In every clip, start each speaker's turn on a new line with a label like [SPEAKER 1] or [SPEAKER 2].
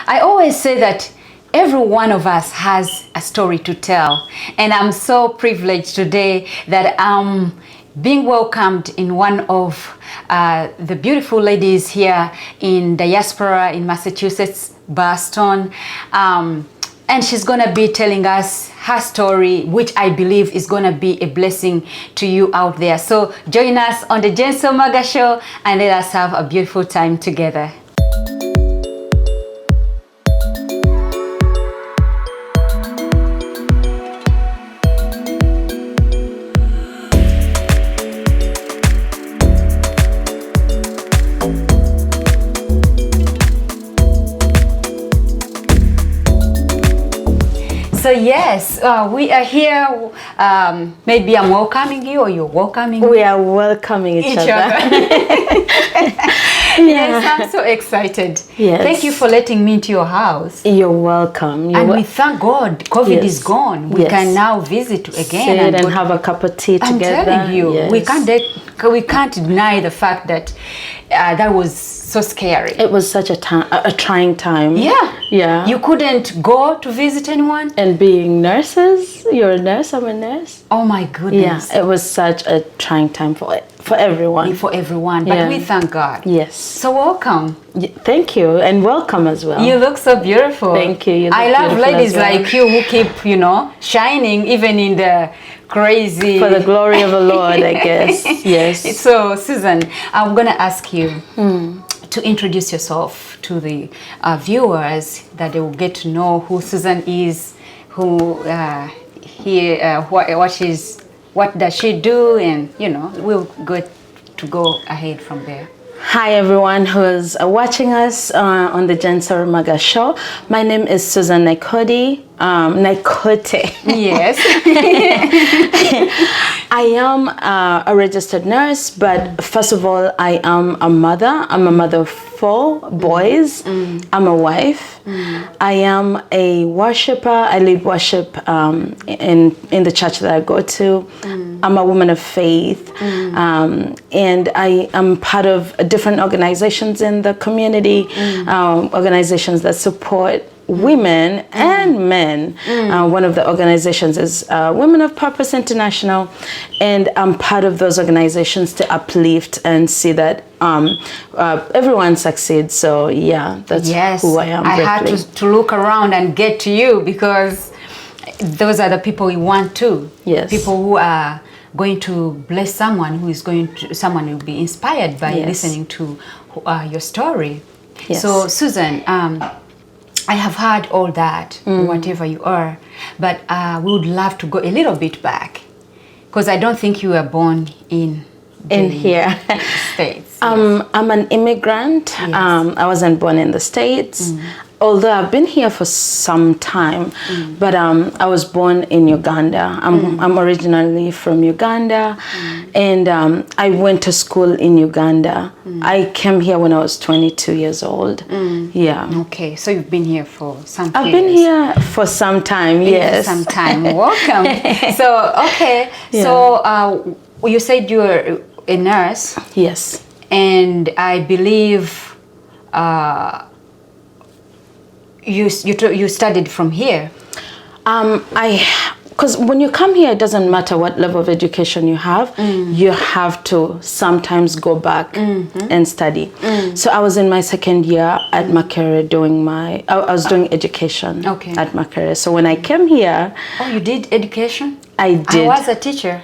[SPEAKER 1] I always say that every one of us has a story to tell. And I'm so privileged today that I'm being welcomed in one of the beautiful ladies here in Diaspora in Massachusetts, Boston. And she's going to be telling us her story, which I believe is going to be a blessing to you out there. So join us on the Jenso Maga Show and let us have a beautiful time together. So yes, we are here. Maybe I'm welcoming you or you're welcoming me.
[SPEAKER 2] We are welcoming each other.
[SPEAKER 1] Yes, I'm so excited.
[SPEAKER 2] Yes.
[SPEAKER 1] Thank you for letting me into your house.
[SPEAKER 2] You're welcome.
[SPEAKER 1] We thank God COVID is gone. We can now visit again
[SPEAKER 2] and have a cup of tea together.
[SPEAKER 1] I'm telling you, we can't deny the fact that that was so scary.
[SPEAKER 2] It was such a trying time.
[SPEAKER 1] Yeah. You couldn't go to visit anyone.
[SPEAKER 2] And being nurses, you're a nurse, I'm a nurse.
[SPEAKER 1] Oh my goodness.
[SPEAKER 2] Yeah, it was such a trying time for everyone.
[SPEAKER 1] For everyone, but we thank God.
[SPEAKER 2] Yes.
[SPEAKER 1] So welcome.
[SPEAKER 2] Thank you, and welcome as well.
[SPEAKER 1] You look so beautiful.
[SPEAKER 2] Thank you.
[SPEAKER 1] I love ladies like you who keep, shining even in the crazy.
[SPEAKER 2] For the glory of the Lord, I guess. Yes.
[SPEAKER 1] So, Susan, I'm going to ask you to introduce yourself to the viewers, that they will get to know who Susan is, what does she do, and we'll go ahead from there.
[SPEAKER 2] Hi everyone who's watching us on the Jenso Maga Show. My name is Susan Naikote.
[SPEAKER 1] Yes.
[SPEAKER 2] I am a registered nurse, but first of all, I am a mother. I'm a mother of 4 boys. I'm a wife. I am a worshiper. I lead worship in the church that I go to. I'm a woman of faith, and I am part of different organizations in the community, organizations that support women and men. One of the organizations is Women of Purpose International, and I'm part of those organizations to uplift and see that everyone succeeds. So yeah, that's who I am.
[SPEAKER 1] I had to look around and get to you, because those are the people we want to.
[SPEAKER 2] Yes.
[SPEAKER 1] People who are going to bless someone, someone will be inspired by listening to your story.
[SPEAKER 2] Yes.
[SPEAKER 1] So Susan, I have heard all that, whatever you are, but we would love to go a little bit back, because I don't think you were born in
[SPEAKER 2] here
[SPEAKER 1] States.
[SPEAKER 2] I'm an immigrant.
[SPEAKER 1] Yes.
[SPEAKER 2] I wasn't born in the States, although I've been here for some time. But I was born in Uganda. I'm originally from Uganda, and I went to school in Uganda. I came here when I was 22 years old. Yeah.
[SPEAKER 1] Okay, so you've been here for some years.
[SPEAKER 2] I've been here for some time. Yes.
[SPEAKER 1] Some time. Welcome. So okay.
[SPEAKER 2] Yeah.
[SPEAKER 1] So you said you're a nurse.
[SPEAKER 2] Yes.
[SPEAKER 1] And I believe you studied from here.
[SPEAKER 2] Because when you come here, it doesn't matter what level of education you have, you have to sometimes go back and study. So I was in my second year at Makerere I was doing education at Makerere. So when I came here...
[SPEAKER 1] Oh, you did education?
[SPEAKER 2] I did.
[SPEAKER 1] I was a teacher.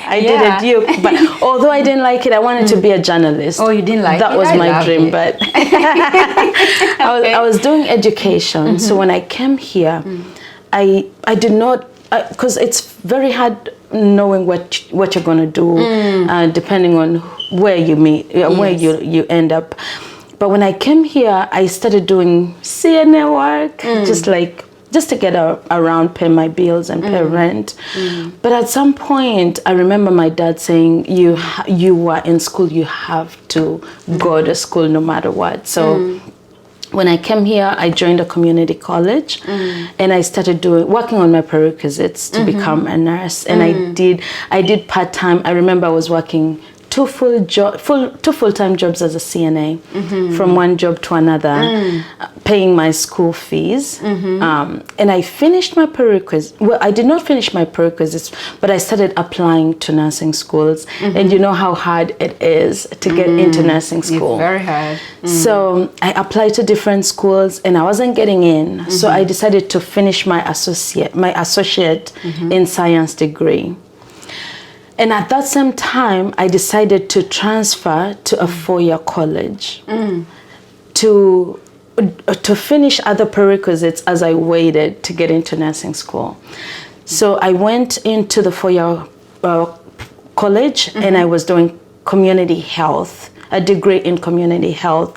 [SPEAKER 2] I did a Duke, but although I didn't like it, I wanted to be a journalist.
[SPEAKER 1] Oh, you didn't like it?
[SPEAKER 2] That was my dream, but I was doing education. So when I came here, I did not, because it's very hard knowing what you're going to do, depending on where you meet, where you end up. But when I came here, I started doing CNA work, just to get around, pay my bills and pay rent. But at some point, I remember my dad saying, you were in school, you have to go to school no matter what. So when I came here, I joined a community college, and I started working on my prerequisites to become a nurse. And I did part-time. I remember I was working two full-time jobs as a CNA, from one job to another, paying my school fees. And I finished my prerequisites. Well, I did not finish my prerequisites, but I started applying to nursing schools. And you know how hard it is to get into nursing school.
[SPEAKER 1] It's very hard.
[SPEAKER 2] So I applied to different schools and I wasn't getting in. So I decided to finish my associate in science degree. And at that same time, I decided to transfer to a four-year college to finish other prerequisites as I waited to get into nursing school. So I went into the four-year college and I was doing community health, a degree in community health.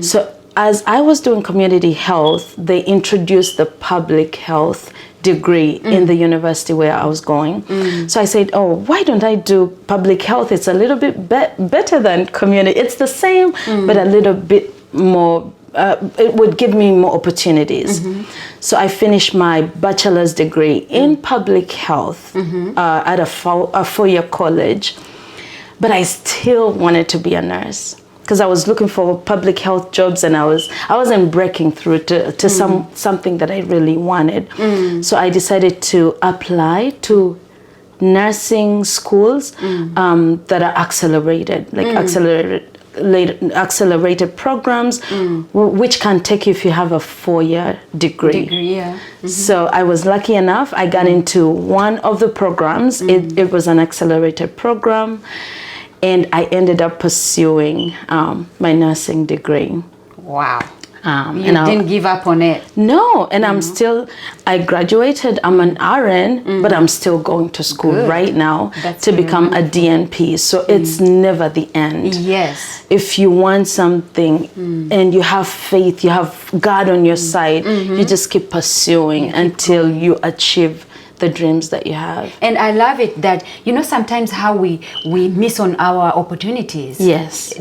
[SPEAKER 2] So as I was doing community health, they introduced the public health degree in the university where I was going. So I said, oh, why don't I do public health? It's a little bit better than community. It's the same, but a little bit more, it would give me more opportunities. So I finished my bachelor's degree in public health at a four-year college, but I still wanted to be a nurse, because I was looking for public health jobs and I wasn't breaking through to something that I really wanted. So I decided to apply to nursing schools that are accelerated, like accelerated programs, which can take you if you have a four-year degree. So I was lucky enough, I got into one of the programs. It was an accelerated program. And I ended up pursuing my nursing degree.
[SPEAKER 1] Wow. You didn't give up on it.
[SPEAKER 2] No, and I graduated, I'm an RN, but I'm still going to school right now to become a DNP. So it's never the end.
[SPEAKER 1] Yes.
[SPEAKER 2] If you want something and you have faith, you have God on your side, you just keep pursuing until you achieve the dreams that you have.
[SPEAKER 1] And I love it that, sometimes how we miss on our opportunities.
[SPEAKER 2] Yes.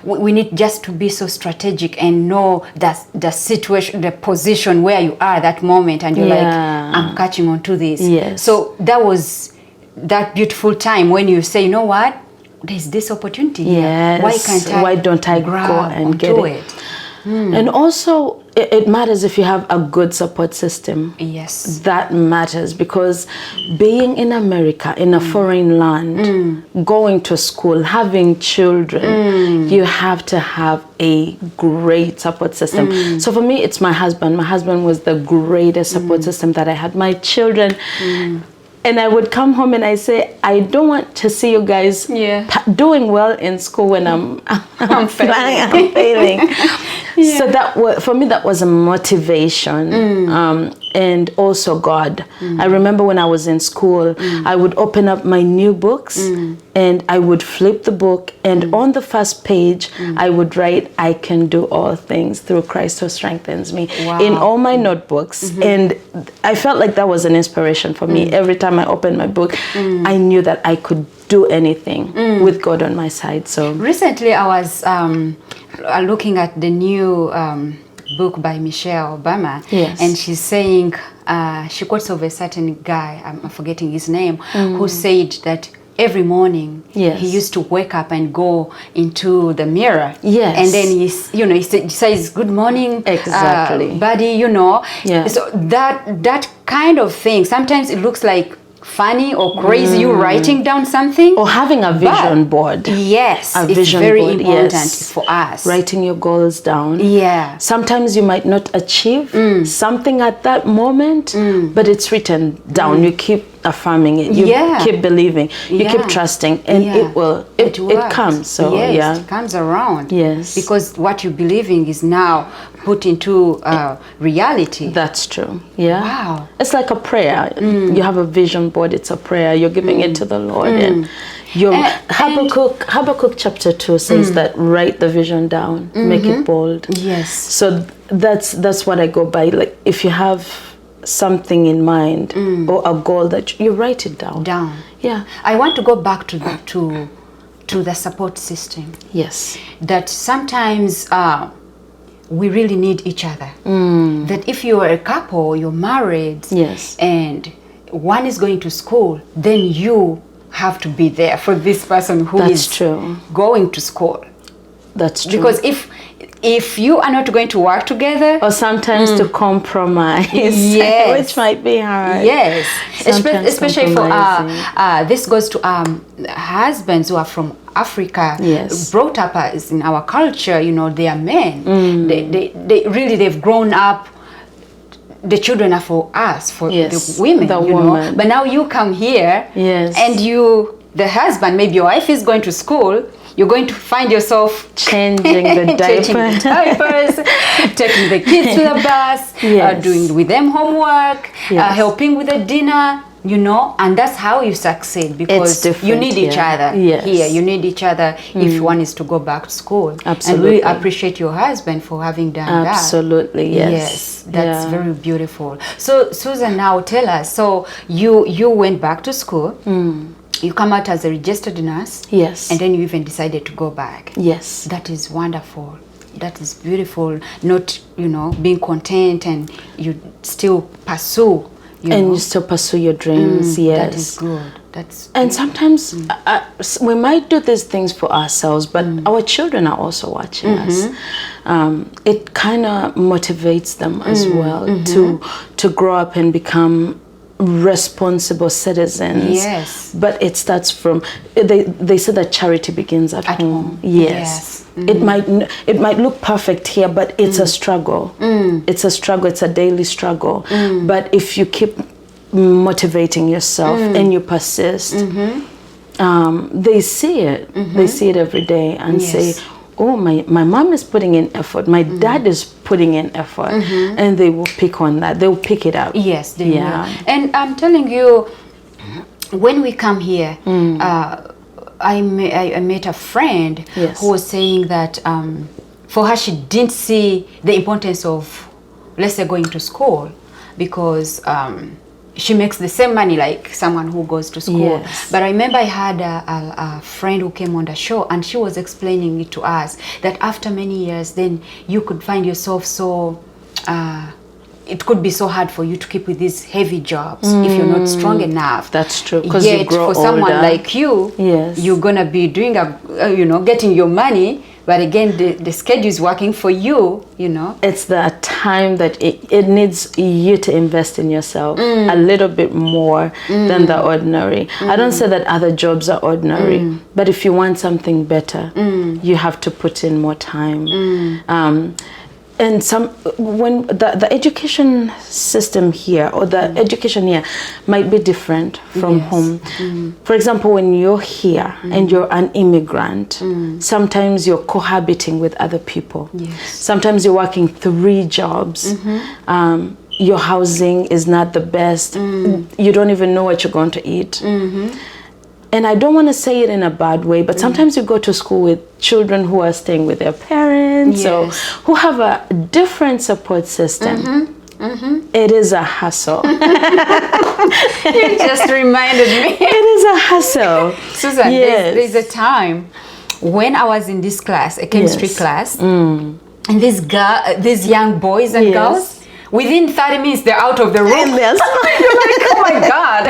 [SPEAKER 1] We need just to be so strategic and know that the situation, the position where you are that moment, and you're like, I'm catching on to this.
[SPEAKER 2] Yes.
[SPEAKER 1] So that was that beautiful time when you say, you know what, there's this opportunity here.
[SPEAKER 2] Yes. Why don't I go and get it? And also, it matters if you have a good support system.
[SPEAKER 1] Yes.
[SPEAKER 2] That matters, because being in America, in a foreign land, going to school, having children, you have to have a great support system. So for me, it's my husband. My husband was the greatest support system that I had. My children. And I would come home and I say, I don't want to see you guys doing well in school when I'm failing. So that was, for me, that was a motivation. And also God. I remember when I was in school, I would open up my new books and I would flip the book, and on the first page, I would write, I can do all things through Christ who strengthens me, in all my notebooks. And I felt like that was an inspiration for me. Every time I opened my book, I knew that I could do anything with God on my side. So
[SPEAKER 1] recently I was looking at the new book by Michelle Obama, and she's saying, she quotes of a certain guy, I'm forgetting his name, who said that every morning he used to wake up and go into the mirror, and then he says, good morning, buddy, so that kind of thing, sometimes it looks like funny or crazy, you writing down something,
[SPEAKER 2] or having a vision board.
[SPEAKER 1] Yes,
[SPEAKER 2] a
[SPEAKER 1] it's
[SPEAKER 2] vision
[SPEAKER 1] very
[SPEAKER 2] board,
[SPEAKER 1] important for us.
[SPEAKER 2] Writing your goals down. Sometimes you might not achieve something at that moment, but it's written down. You keep affirming it. You keep believing. You keep trusting, and it comes. So
[SPEAKER 1] it comes around.
[SPEAKER 2] Yes,
[SPEAKER 1] because what you're believing is now put into reality.
[SPEAKER 2] That's true. Yeah.
[SPEAKER 1] Wow.
[SPEAKER 2] It's like a prayer. You have a vision board. It's a prayer. You're giving it to the Lord, and your Habakkuk chapter 2 says that write the vision down, make it bold.
[SPEAKER 1] Yes.
[SPEAKER 2] So that's what I go by. Like, if you have something in mind or a goal, that you write it down. Yeah.
[SPEAKER 1] I want to go back to the support system.
[SPEAKER 2] Yes.
[SPEAKER 1] That sometimes we really need each other. That if you are a couple, you're married, and one is going to school, then you have to be there for this person who
[SPEAKER 2] That's
[SPEAKER 1] is
[SPEAKER 2] true.
[SPEAKER 1] going to school.
[SPEAKER 2] That's true.
[SPEAKER 1] Because if you are not going to work together,
[SPEAKER 2] or sometimes to compromise,
[SPEAKER 1] yes,
[SPEAKER 2] which might be hard.
[SPEAKER 1] Yes,
[SPEAKER 2] Sometimes
[SPEAKER 1] especially for
[SPEAKER 2] compromising.
[SPEAKER 1] this goes to husbands who are from Africa,
[SPEAKER 2] Yes.
[SPEAKER 1] brought up as in our culture. You know, they are men. They've grown up. The children are for us, for
[SPEAKER 2] Yes,
[SPEAKER 1] the women,
[SPEAKER 2] the
[SPEAKER 1] you
[SPEAKER 2] woman.
[SPEAKER 1] know. But now you come here,
[SPEAKER 2] Yes.
[SPEAKER 1] and the husband, maybe your wife is going to school. You're going to find yourself
[SPEAKER 2] Changing the
[SPEAKER 1] changing the diapers, taking the kids to the bus,
[SPEAKER 2] Yes.
[SPEAKER 1] doing with them homework,
[SPEAKER 2] Yes.
[SPEAKER 1] helping with the dinner, you know, and that's how you succeed, because you
[SPEAKER 2] different
[SPEAKER 1] need each
[SPEAKER 2] here.
[SPEAKER 1] other
[SPEAKER 2] Yes.
[SPEAKER 1] here. You need each other if one is to go back to school.
[SPEAKER 2] Absolutely.
[SPEAKER 1] And we appreciate your husband for having done that.
[SPEAKER 2] Absolutely, yes.
[SPEAKER 1] Yes, that's
[SPEAKER 2] Yeah.
[SPEAKER 1] very beautiful. So Susan, now tell us, so you went back to school. You come out as a registered nurse.
[SPEAKER 2] Yes.
[SPEAKER 1] And then you even decided to go back.
[SPEAKER 2] Yes.
[SPEAKER 1] That is wonderful. That is beautiful. Not, you know, being content, and you still pursue, you know.
[SPEAKER 2] You still pursue your dreams. Yes.
[SPEAKER 1] That is good. That's
[SPEAKER 2] And sometimes we might do these things for ourselves, but our children are also watching us. It kind of motivates them as well to grow up and become responsible citizens.
[SPEAKER 1] Yes.
[SPEAKER 2] But it starts from, they say that charity begins at home. Yes. It might look perfect here, but it's a struggle. It's a struggle. It's a daily struggle. But if you keep motivating yourself and you persist, they see it. They see it every day and say, oh, my mom is putting in effort, my dad is putting in effort, and they will pick on that. They will pick it up.
[SPEAKER 1] Yes, they will. And I'm telling you, when we come here, I met a friend who was saying that for her, she didn't see the importance of, let's say, going to school, because she makes the same money like someone who goes to school.
[SPEAKER 2] Yes.
[SPEAKER 1] But I remember I had a friend who came on the show, and she was explaining it to us that after many years, then you could find yourself so it could be so hard for you to keep with these heavy jobs if you're not strong enough.
[SPEAKER 2] That's true. Because you grow
[SPEAKER 1] for someone
[SPEAKER 2] older.
[SPEAKER 1] like you, you're gonna be doing getting your money. But again, the schedule is working for you, you know.
[SPEAKER 2] It's the time that it needs you to invest in yourself a little bit more than the ordinary. I don't say that other jobs are ordinary, but if you want something better, you have to put in more time. And when the education system here, or the education here, might be different from home. For example, when you're here and you're an immigrant, sometimes you're cohabiting with other people. Sometimes you're working 3 jobs. Your housing is not the best. You don't even know what you're going to eat. And I don't want to say it in a bad way, but sometimes you go to school with children who are staying with their parents, or who have a different support system. It is a hassle.
[SPEAKER 1] You just reminded me.
[SPEAKER 2] It is a hassle.
[SPEAKER 1] Susan, there's a time when I was in this class, a chemistry class, and these young boys and girls, within 30 minutes, they're out of the room. You're like, oh my God.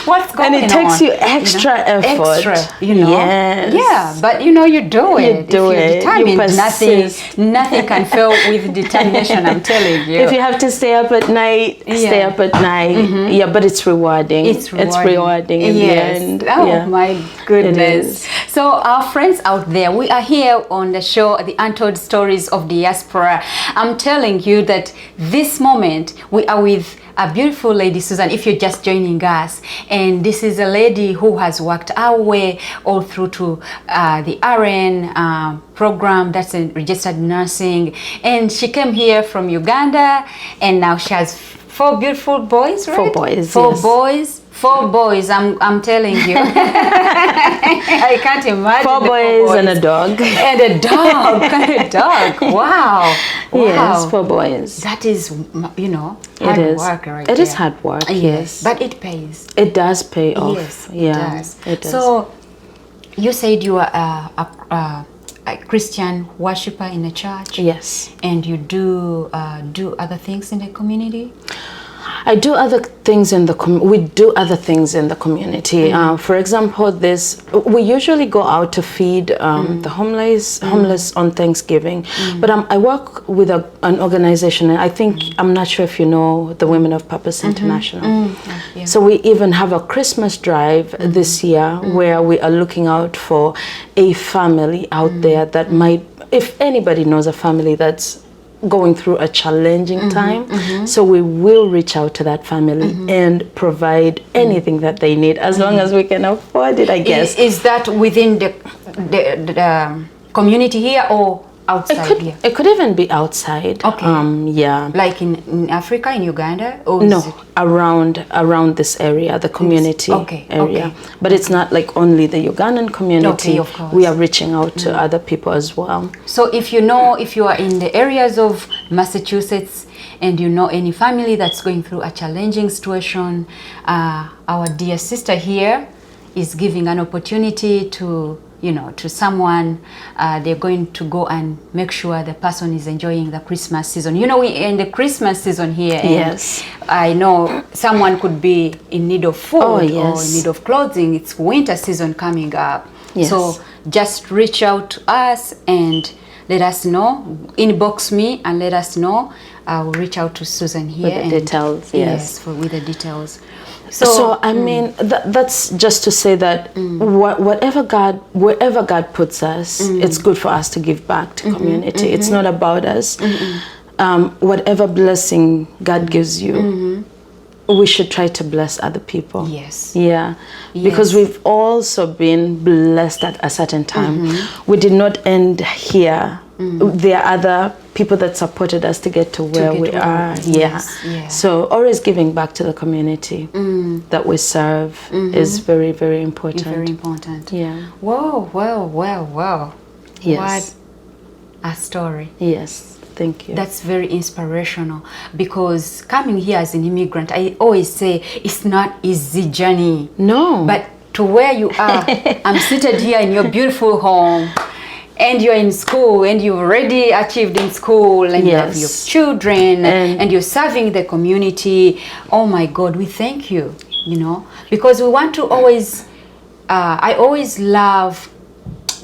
[SPEAKER 1] What's going on?
[SPEAKER 2] And it takes you extra effort.
[SPEAKER 1] Extra, you know.
[SPEAKER 2] Yes.
[SPEAKER 1] Yeah, but you know, you do it.
[SPEAKER 2] You do
[SPEAKER 1] if
[SPEAKER 2] it.
[SPEAKER 1] you're determined,
[SPEAKER 2] You persist.
[SPEAKER 1] nothing can fail with determination, I'm telling you.
[SPEAKER 2] If you have to stay up at night, stay up at night. Yeah, but it's rewarding. It's rewarding in the end.
[SPEAKER 1] Oh my goodness. So our friends out there, we are here on the show, the Untold Stories of Diaspora. I'm telling you that this moment we are with a beautiful lady, Susan, if you're just joining us. And this is a lady who has worked our way all through to the RN program, that's in registered nursing. And she came here from Uganda, and now she has 4 beautiful boys, right?
[SPEAKER 2] 4 boys,
[SPEAKER 1] 4 boys. 4 boys, I'm telling you. I can't imagine.
[SPEAKER 2] 4 boys and a dog.
[SPEAKER 1] And a dog. And a dog. Wow.
[SPEAKER 2] Yes, 4 boys.
[SPEAKER 1] That is, you know, hard work right there.
[SPEAKER 2] It is hard work, yes.
[SPEAKER 1] But it pays.
[SPEAKER 2] It does pay off.
[SPEAKER 1] Yes, it does.
[SPEAKER 2] It does.
[SPEAKER 1] So, you said you are a Christian worshiper in a church.
[SPEAKER 2] Yes.
[SPEAKER 1] And you do other things in the community?
[SPEAKER 2] I do other things in the we do other things in the community. For example, we usually go out to feed the homeless on Thanksgiving. But I work with an organization, and I think I'm not sure if you know the Women of Purpose International.
[SPEAKER 1] Yeah.
[SPEAKER 2] So we even have a Christmas drive this year where we are looking out for a family out there that might, if anybody knows a family that's going through a challenging time, so we will reach out to that family and provide anything that they need, as long as we can afford it, I guess.
[SPEAKER 1] Is that within the community here or outside here?
[SPEAKER 2] It could even be outside.
[SPEAKER 1] Okay.
[SPEAKER 2] Yeah.
[SPEAKER 1] Like in Africa, in Uganda? Or
[SPEAKER 2] No, around this area, the community area.
[SPEAKER 1] Okay.
[SPEAKER 2] But it's not like only the Ugandan community.
[SPEAKER 1] Okay, of course.
[SPEAKER 2] We are reaching out to other people as well.
[SPEAKER 1] So if you are in the areas of Massachusetts and you know any family that's going through a challenging situation, our dear sister here is giving an opportunity to someone. They're going to go and make sure the person is enjoying the Christmas season. We in the Christmas season here. And
[SPEAKER 2] yes.
[SPEAKER 1] I know someone could be in need of food or in need of clothing. It's winter season coming up.
[SPEAKER 2] Yes.
[SPEAKER 1] So just reach out to us and let us know. Inbox me and let us know. I will reach out to Susan here.
[SPEAKER 2] With the details, yes.
[SPEAKER 1] With the details.
[SPEAKER 2] So I mean, that's just to say that wherever God puts us, it's good for us to give back to community. It's not about us. Whatever blessing God gives you, we should try to bless other people.
[SPEAKER 1] Yes.
[SPEAKER 2] Yeah.
[SPEAKER 1] Yes.
[SPEAKER 2] Because we've also been blessed at a certain time. We did not end here. There are other people that supported us to get to where we are.
[SPEAKER 1] Yes. Yeah.
[SPEAKER 2] So always giving back to the community that we serve is very, very important.
[SPEAKER 1] Very important.
[SPEAKER 2] Yeah.
[SPEAKER 1] Wow.
[SPEAKER 2] Yes.
[SPEAKER 1] What a story.
[SPEAKER 2] Yes. Thank you.
[SPEAKER 1] That's very inspirational, because coming here as an immigrant, I always say it's not easy journey.
[SPEAKER 2] No.
[SPEAKER 1] But to where you are, I'm seated here in your beautiful home, and you're in school, and you've already achieved in school, and you have your children, and you're serving the community. Oh my God, we thank you, because we want to always, I always love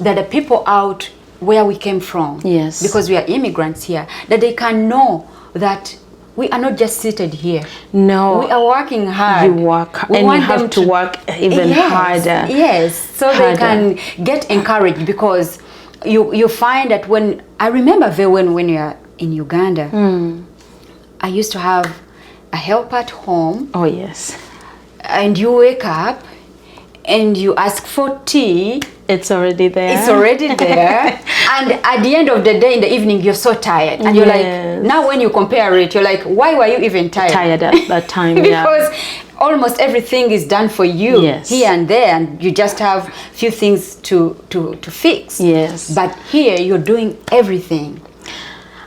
[SPEAKER 1] that the people out where we came from,
[SPEAKER 2] yes,
[SPEAKER 1] because we are immigrants here, that they can know that we are not just seated here.
[SPEAKER 2] No,
[SPEAKER 1] we are working hard.
[SPEAKER 2] You work, and you have to work even harder.
[SPEAKER 1] Yes, so they can get encouraged, because you find that when I remember when you are in Uganda, I used to have a help at home.
[SPEAKER 2] Oh yes,
[SPEAKER 1] and you wake up and you ask for tea.
[SPEAKER 2] It's already there.
[SPEAKER 1] It's already there. And at the end of the day, in the evening, you're so tired. And you're like, now when you compare it, you're like, why were you even tired?
[SPEAKER 2] Tired at that time,
[SPEAKER 1] because almost everything is done for you here and there, and you just have few things to fix.
[SPEAKER 2] Yes.
[SPEAKER 1] But here, you're doing everything.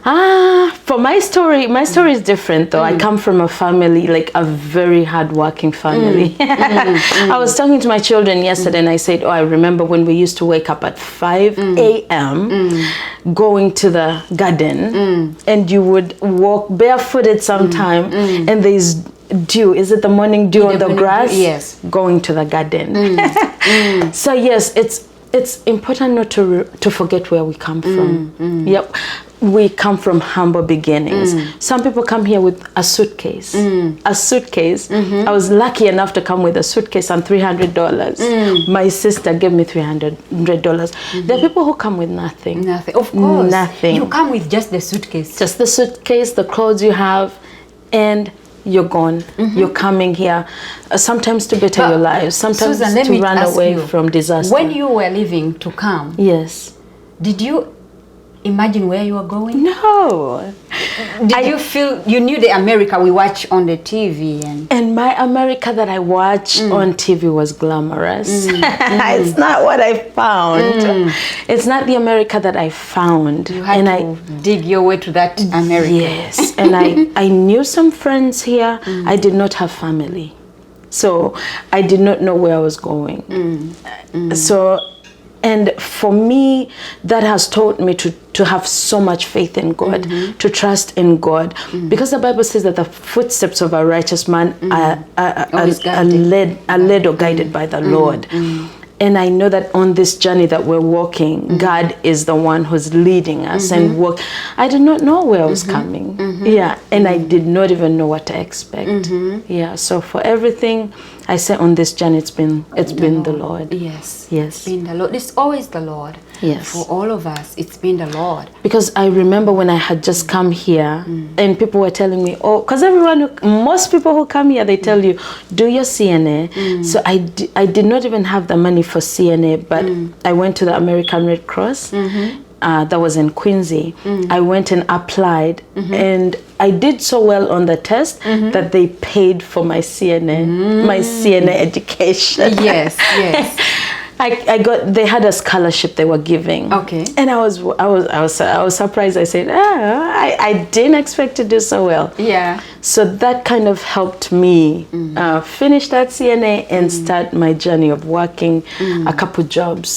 [SPEAKER 2] For my story is different though. I come from a family, like a very hard-working family. I was talking to my children yesterday and I said, I remember when we used to wake up at 5 a.m. going to the garden, and you would walk barefooted sometime, and there's dew. Is it the morning dew on the grass?
[SPEAKER 1] Yes.
[SPEAKER 2] Going to the garden. So yes, it's important not to forget where we come from. Yep. We come from humble beginnings. Some people come here with a suitcase. A suitcase. I was lucky enough to come with a suitcase and $300. My sister gave me $300. There are people who come with nothing.
[SPEAKER 1] Nothing. Of course.
[SPEAKER 2] Nothing.
[SPEAKER 1] You come with just the suitcase.
[SPEAKER 2] Just the suitcase, the clothes you have, and you're gone. You're coming here sometimes to better your lives, sometimes
[SPEAKER 1] Susan,
[SPEAKER 2] to run away from disaster.
[SPEAKER 1] When you were leaving to come,
[SPEAKER 2] yes,
[SPEAKER 1] did you imagine where you were going?
[SPEAKER 2] No.
[SPEAKER 1] Did you feel you knew the America we watch on the TV?
[SPEAKER 2] And my America that I watched on TV was glamorous. It's not what I found. It's not the America that I found.
[SPEAKER 1] You had to dig your way to that America.
[SPEAKER 2] Yes, and I knew some friends here. I did not have family, so I did not know where I was going. So And for me, that has taught me to have so much faith in God, to trust in God. Because the Bible says that the footsteps of a righteous man are led or guided by the Lord. And I know that on this journey that we're walking, God is the one who's leading us and walk. I did not know where I was coming. Yeah, and I did not even know what to expect. Yeah, so for everything, I say on this journey, it's been the Lord.
[SPEAKER 1] Yes.
[SPEAKER 2] Yes.
[SPEAKER 1] It's been the Lord. It's always the Lord.
[SPEAKER 2] Yes.
[SPEAKER 1] For all of us, it's been the Lord.
[SPEAKER 2] Because I remember when I had just come here and people were telling me, oh, because most people who come here, they tell you, do your CNA. So I did not even have the money for CNA, but I went to the American Red Cross. That was in Quincy. I went and applied, and I did so well on the test that they paid for my CNA, my CNA education.
[SPEAKER 1] Yes, yes.
[SPEAKER 2] They had a scholarship they were giving.
[SPEAKER 1] Okay.
[SPEAKER 2] And I was surprised. I said, I didn't expect to do so well.
[SPEAKER 1] Yeah.
[SPEAKER 2] So that kind of helped me finish that CNA and start my journey of working a couple jobs.